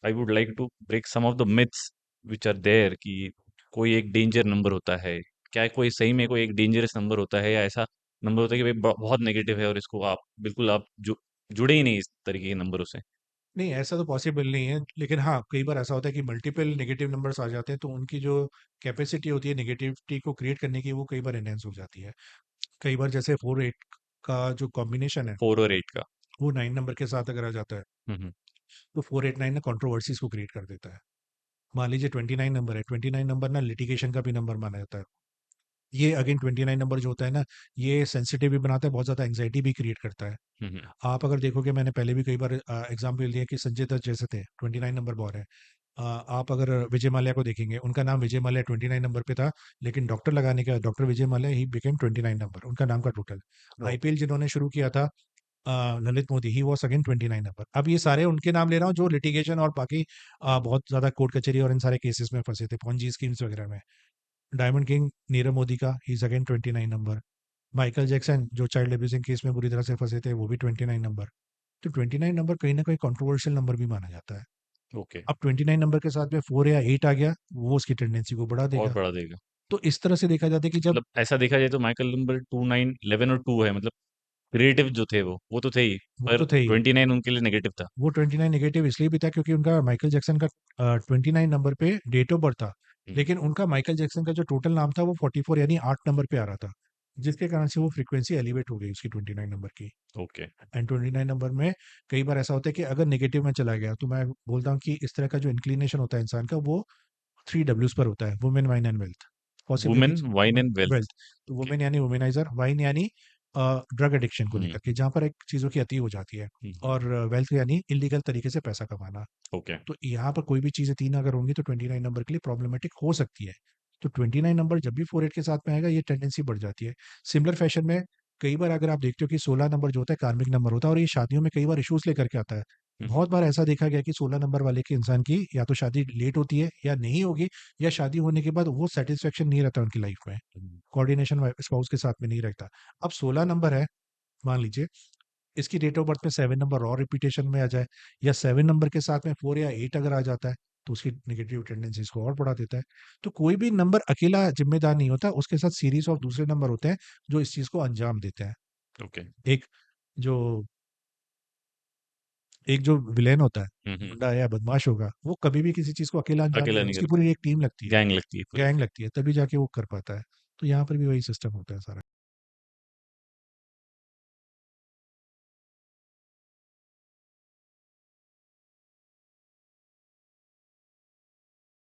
I would like to break some of the myths which are there कि कोई एक danger number होता है। क्या कोई सही में कोई एक डेंजरस नंबर होता है, या ऐसा नंबर होता है कि भाई बहुत नेगेटिव है और इसको आप बिल्कुल आप जुड़े ही नहीं इस तरीके के नंबरों से? नहीं, ऐसा तो पॉसिबल नहीं है, लेकिन हाँ, कई बार ऐसा होता है कि मल्टीपल नेगेटिव नंबर्स आ जाते हैं, तो उनकी जो कैपेसिटी होती है नेगेटिविटी को क्रिएट करने की, वो कई बार एनहांस हो जाती है। कई बार जैसे 4-8 का जो कॉम्बिनेशन है, 4 और 8 का। वो 9 नंबर के साथ अगर आ जाता है, हम्म। तो 489 ना कंट्रोवर्सीज़ को क्रिएट कर देता है। मान लीजिए 29 नंबर है, 29 नंबर ना लिटिगेशन का भी नंबर माना जाता है। ये अगेन 29 नंबर जो होता है ना, ये सेंसिटिव भी बनाता है, बहुत ज़्यादा एंग्जायटी भी क्रिएट करता है। हम्म। आप अगर देखोगे, मैंने पहले भी कई बार एग्जाम्पल दिया कि संजय दत्त जैसे थे, 29 नंबर बॉय है। आप अगर विजय माल्या को देखेंगे, उनका नाम विजय माल्या 29 नंबर पे था, लेकिन डॉक्टर लगाने के बाद doctor Vijay Mallya he became 29 number, उनका नाम का टोटल। आईपीएल जिन्होंने शुरू किया था, Lalit Modi, he was again 29 number. अब ये सारे उनके नाम ले रहा हूँ जो लिटिगेशन और बाकी बहुत ज़्यादा कोर्ट कचहरी और इन सारे केसेस में फंसे थे, पॉन्जी स्कीम्स वगैरह में। डायमंड किंग नीरव मोदी का, he is again 29 number. Michael Jackson जो चाइल्ड अब्यूजिंग केस में बुरी तरह से फंसे थे, वो भी 29 नंबर। तो 29 नंबर कहीं ना कहीं कंट्रोवर्शियल नंबर भी माना जाता है। ओके। अब 29 नंबर के साथ में 4 या 8 आ गया, वो उसकी टेंडेंसी को बढ़ा और देगा। बढ़ा देगा। तो इस तरह से देखा जाता है कि जब मतलब ऐसा देखा जाए तो माइकल नंबर 2, 9, 11 और 2 है, मतलब क्रिएटिव जो थे वो तो थे ही, वो पर तो थे ही, 29 उनके लिए नेगेटिव था। वो 29 नेगेटिव इसलिए भी था क्योंकि उनका माइकल जैक्सन का 29 नंबर पे डेट ऑफ बर्थ था, हम्म। लेकिन उनका माइकल जैक्सन का जो टोटल नाम था वो 44 यानी 8 नंबर पे आ रहा था, जिसके कारण से वो फ्रीक्वेंसी एलिवेट हो गई उसकी 29 नंबर की। ओके। एंड 29 नंबर में कई बार ऐसा होता है कि अगर नेगेटिव में चला गया, तो मैं बोलता हूँ कि इस तरह का जो इंक्लिनेशन होता है इंसान का, वो 3 Ws पर होता है, women, wine and wealth. Women, possibilities, wine and wealth. Wealth. तो ओके। वुमेन यानी वुमेनाइजर, वाइन यानी ड्रग एडिक्शन को हम्म। लेकर के, जहाँ पर एक चीज़ों की अति हो जाती है, हम्म। और वेल्थ यानी इलीगल तरीके से पैसा कमाना। ओके। तो यहाँ पर कोई भी चीज़ें तीन अगर होंगी, तो 29 नंबर के लिए प्रॉब्लमेटिक हो सकती है। तो 29 नंबर जब भी 48 के साथ में आएगा, ये टेंडेंसी बढ़ जाती है। सिमिलर फैशन में कई बार अगर आप देखते हो कि 16 नंबर जो होता है कार्मिक नंबर होता है, और ये शादियों में कई बार इश्यूज लेकर के आता है। हम्म। बहुत बार ऐसा देखा गया कि 16 नंबर वाले के इंसान की या तो शादी लेट होती है या नहीं होगी, या शादी होने के बाद वो सेटिस्फेक्शन नहीं रहता उनकी लाइफ में, हम्म। कोऑर्डिनेशन स्पाउस के साथ में नहीं रहता। अब 16 नंबर है, मान लीजिए इसकी डेट ऑफ बर्थ में 7 नंबर और रिपीटेशन में आ जाए, या 7 नंबर के साथ में 4 या 8 अगर आ जाता है, तो उसकी नेगेटिव टेंडेंसीज को और बढ़ा देता है। तो कोई भी नंबर अकेला जिम्मेदार नहीं होता, उसके साथ सीरीज ऑफ दूसरे नंबर होते हैं जो इस चीज को अंजाम देते हैं। ओके। एक जो एक जो विलेन होता है, हम्म। गुंडा या बदमाश होगा, वो कभी भी किसी चीज को अकेला अंजाम नहीं अकेला देता, नहीं उसकी करता। पूरी एक टीम लगती है, गैंग लगती है पूरी। गैंग लगती है, तभी जाके वो कर पाता है। तो यहाँ पर भी वही सिस्टम होता है सारा।